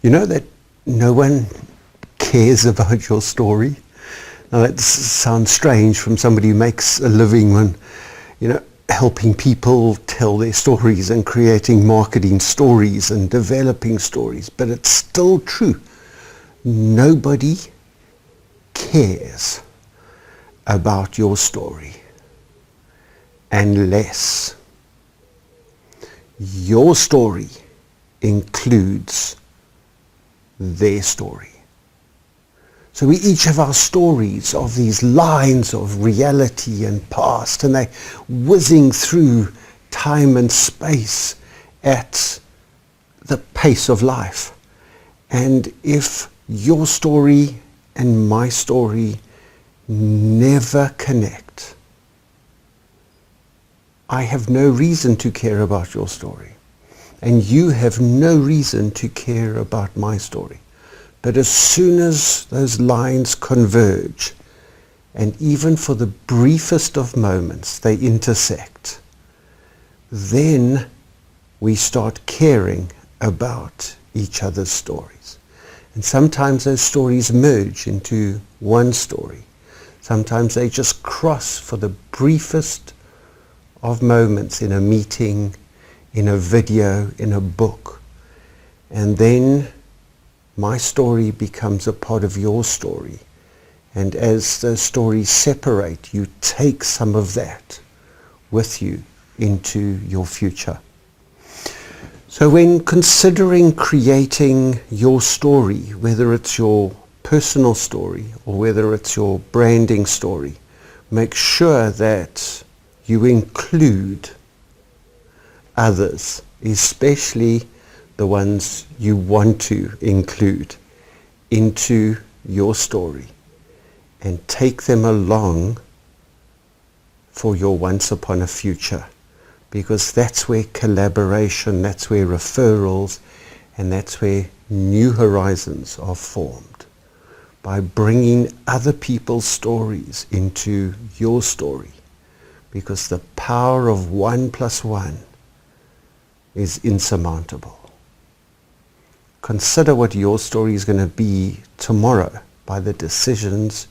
You know that no one cares about your story? Now that sounds strange from somebody who makes a living on, helping people tell their stories and creating marketing stories and developing stories, but it's still true. Nobody cares about your story unless your story includes their story. So we each have our stories of these lines of reality and past, and they're whizzing through time and space at the pace of life. And if your story and my story never connect, I have no reason to care about your story. And you have no reason to care about my story. But as soon as those lines converge, and even for the briefest of moments they intersect, then we start caring about each other's stories. And sometimes those stories merge into one story. Sometimes they just cross for the briefest of moments in a meeting, in a video, in a book. And then my story becomes a part of your story. And as the stories separate, you take some of that with you into your future. So when considering creating your story, whether it's your personal story or whether it's your branding story, make sure that you include others, especially the ones you want to include into your story, and take them along for your once upon a future, because that's where collaboration, that's where referrals, and that's where new horizons are formed, by bringing other people's stories into your story, because the power of 1 + 1 is insurmountable. Consider what your story is going to be tomorrow by the decisions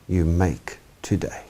you make today.